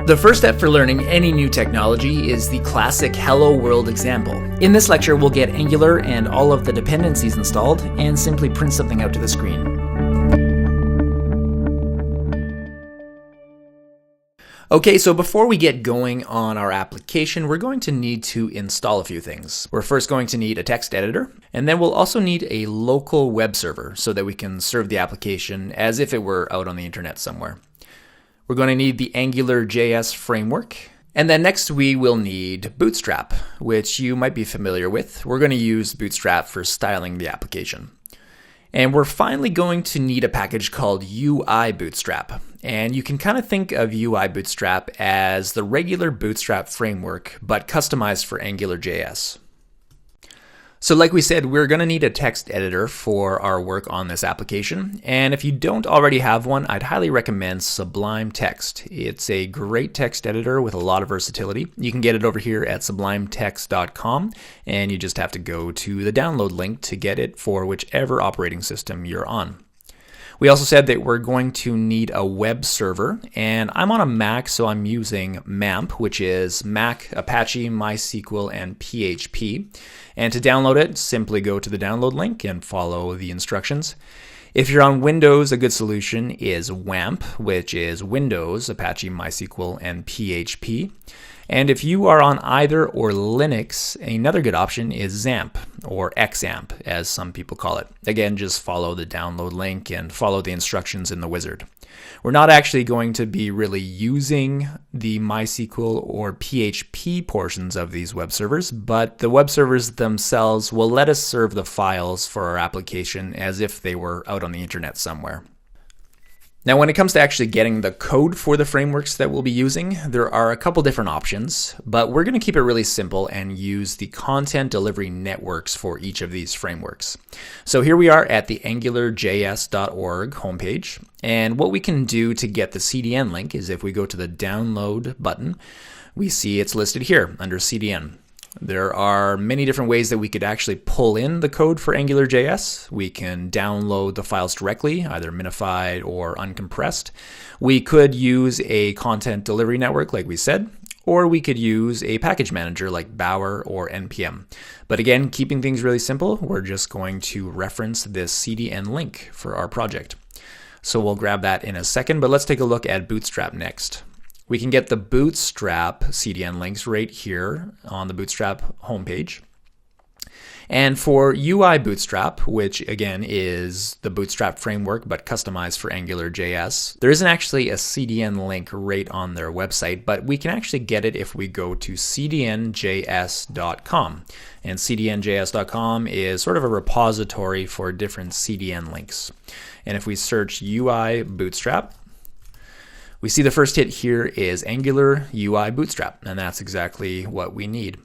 The first step for learning any new technology is the classic Hello World example. In this lecture, we'll get Angular and all of the dependencies installed and simply print something out to the screen. Okay, so before we get going on our application, we're going to need to install a few things. We're first going to need a text editor, and then we'll also need a local web server so that we can serve the application as if it were out on the internet somewhere. We're going to need the AngularJS framework. And then next we will need Bootstrap, which you might be familiar with. We're going to use Bootstrap for styling the application. And we're finally going to need a package called UI Bootstrap. And you can kind of think of UI Bootstrap as the regular Bootstrap framework, but customized for AngularJS. So like we said, we're going to need a text editor for our work on this application. And if you don't already have one, I'd highly recommend Sublime Text. It's a great text editor with a lot of versatility. You can get it over here at sublimetext.com, and you just have to go to the download link to get it for whichever operating system you're on. We also said that we're going to need a web server, and I'm on a Mac, so I'm using MAMP, which is Mac, Apache, MySQL, and PHP. And to download it, simply go to the download link and follow the instructions. If you're on Windows, a good solution is WAMP, which is Windows, Apache, MySQL, and PHP. And if you are on either or Linux, another good option is XAMPP, or XAMPP, as some people call it. Again, just follow the download link and follow the instructions in the wizard. We're not actually going to be really using the MySQL or PHP portions of these web servers, but the web servers themselves will let us serve the files for our application as if they were out on the internet somewhere. Now, when it comes to actually getting the code for the frameworks that we'll be using, there are a couple different options, but we're going to keep it really simple and use the content delivery networks for each of these frameworks. So here we are at the angularjs.org homepage, and what we can do to get the CDN link is if we go to the download button, we see it's listed here under CDN. There are many different ways that we could actually pull in the code for AngularJS. We can download the files directly, either minified or uncompressed. We could use a content delivery network like we said, or we could use a package manager like Bower or NPM. But again, keeping things really simple, we're just going to reference this CDN link for our project. So we'll grab that in a second, but let's take a look at Bootstrap next. We can get the Bootstrap CDN links right here on the Bootstrap homepage. And for UI Bootstrap, which again is the Bootstrap framework but customized for AngularJS, there isn't actually a CDN link right on their website, but we can actually get it if we go to cdnjs.com. And cdnjs.com is sort of a repository for different CDN links. And if we search UI Bootstrap, we see the first hit here is Angular UI Bootstrap, and that's exactly what we need.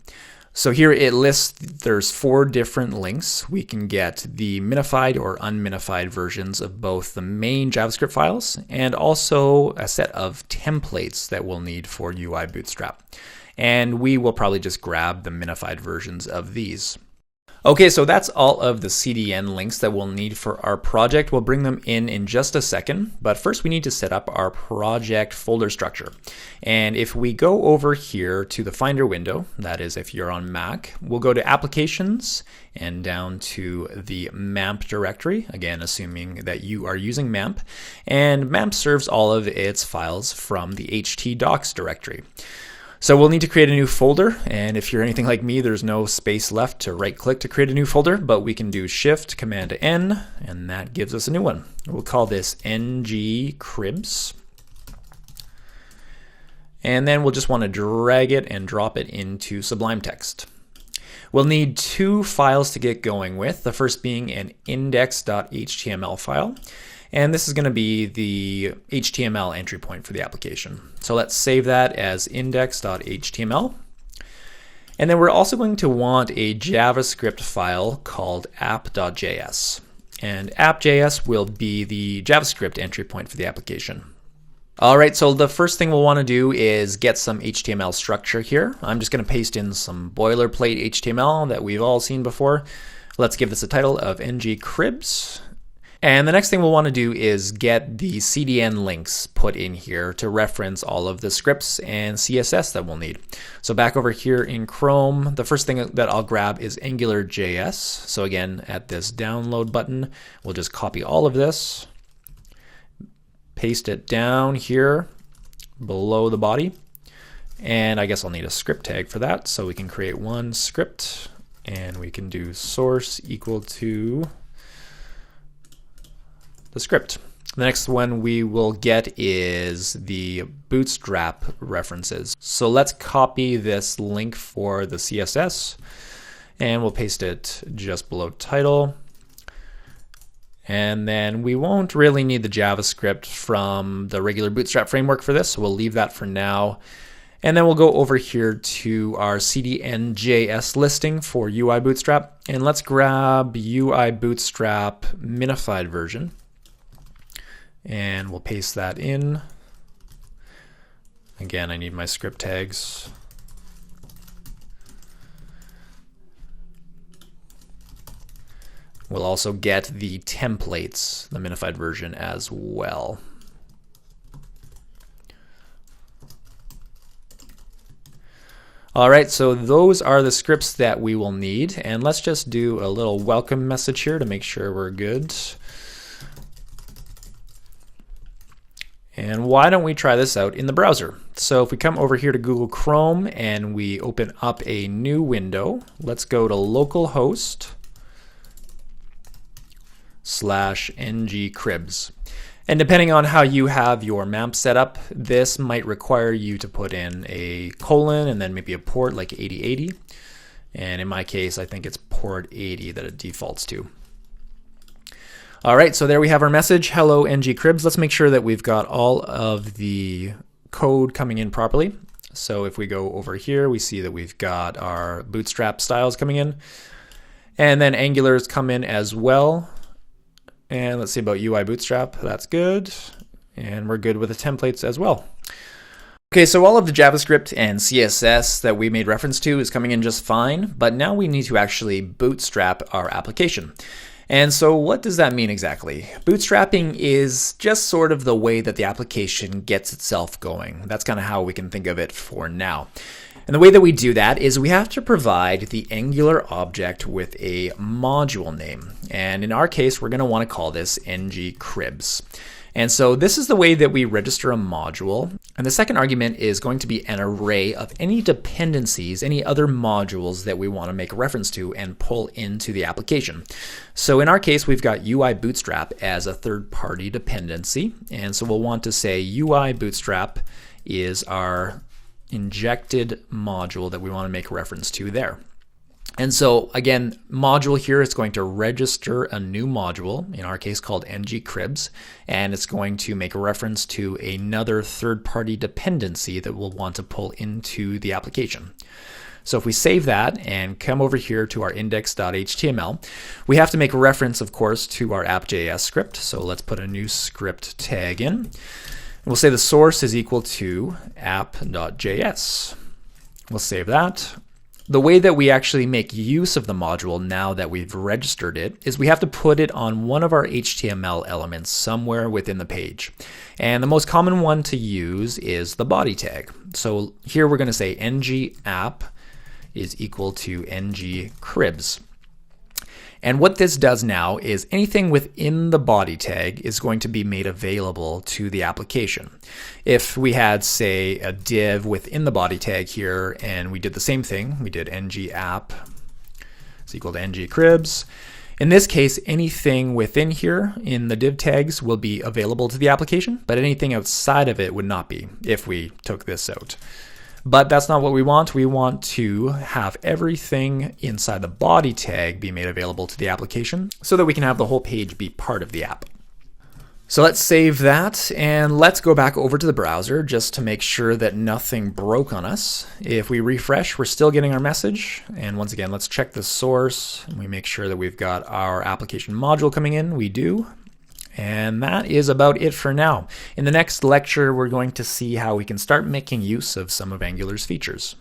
So here it lists there's 4 different links. We can get the minified or unminified versions of both the main JavaScript files and also a set of templates that we'll need for UI Bootstrap. And we will probably just grab the minified versions of these. Okay, so that's all of the CDN links that we'll need for our project. We'll bring them in just a second, but first we need to set up our project folder structure. And if we go over here to the Finder window, that is if you're on Mac, we'll go to Applications and down to the MAMP directory, again assuming that you are using MAMP, and MAMP serves all of its files from the htdocs directory. So we'll need to create a new folder, and if you're anything like me, there's no space left to right-click to create a new folder, but we can do Shift, Command-N, and that gives us a new one. We'll call this ngCribs, and then we'll just want to drag it and drop it into Sublime Text. We'll need 2 files to get going with, the first being an index.html file. And this is going to be the HTML entry point for the application. So let's save that as index.html. And then we're also going to want a JavaScript file called app.js. And app.js will be the JavaScript entry point for the application. All right, so the first thing we'll want to do is get some HTML structure here. I'm just going to paste in some boilerplate HTML that we've all seen before. Let's give this a title of ngCribs. And the next thing we'll want to do is get the CDN links put in here to reference all of the scripts and CSS that we'll need. So back over here in Chrome, the first thing that I'll grab is AngularJS. So again, at this download button, we'll just copy all of this, paste it down here below the body. And I guess I'll need a script tag for that. So we can create one script and we can do source equal to the script. The next one we will get is the Bootstrap references. So let's copy this link for the CSS and we'll paste it just below title. And then we won't really need the JavaScript from the regular Bootstrap framework for this, so we'll leave that for now. And then we'll go over here to our CDN.js listing for UI Bootstrap, and let's grab UI Bootstrap minified version. And we'll paste that in. Again, I need my script tags. We'll also get the templates, the minified version as well. All right, so those are the scripts that we will need. And let's just do a little welcome message here to make sure we're good. And why don't we try this out in the browser? So if we come over here to Google Chrome and we open up a new window, let's go to localhost/ngcribs. And depending on how you have your MAMP set up, this might require you to put in a colon and then maybe a port like 8080. And in my case, I think it's port 80 that it defaults to. All right, so there we have our message, hello ngcribs. Let's make sure that we've got all of the code coming in properly. So if we go over here, we see that we've got our Bootstrap styles coming in. And then Angulars come in as well. And let's see about UI Bootstrap, that's good. And we're good with the templates as well. Okay, so all of the JavaScript and CSS that we made reference to is coming in just fine, but now we need to actually bootstrap our application. And so what does that mean exactly? Bootstrapping is just sort of the way that the application gets itself going. That's kind of how we can think of it for now. And the way that we do that is we have to provide the Angular object with a module name. And in our case, we're going to want to call this ngcribs. And so this is the way that we register a module. And the second argument is going to be an array of any dependencies, any other modules that we want to make a reference to and pull into the application. So in our case, we've got UI Bootstrap as a third-party dependency. And so we'll want to say UI Bootstrap is our injected module that we want to make a reference to there. And so again, module here is going to register a new module, in our case called ngcribs, and it's going to make a reference to another third-party dependency that we'll want to pull into the application. So if we save that and come over here to our index.html, we have to make a reference, of course, to our app.js script. So let's put a new script tag in. We'll say the source is equal to app.js. We'll save that. The way that we actually make use of the module now that we've registered it is we have to put it on one of our HTML elements somewhere within the page. And the most common one to use is the body tag. So here we're going to say ng-app is equal to ngcribs. And what this does now is anything within the body tag is going to be made available to the application. If we had, say, a div within the body tag here and we did the same thing, we did ng-app is equal to ngcribs. In this case, anything within here in the div tags will be available to the application, but anything outside of it would not be if we took this out. But that's not what we want. We want to have everything inside the body tag be made available to the application so that we can have the whole page be part of the app. So let's save that and let's go back over to the browser just to make sure that nothing broke on us. If we refresh, we're still getting our message. And once again, let's check the source. We make sure that we've got our application module coming in. We do. And that is about it for now. In the next lecture, we're going to see how we can start making use of some of Angular's features.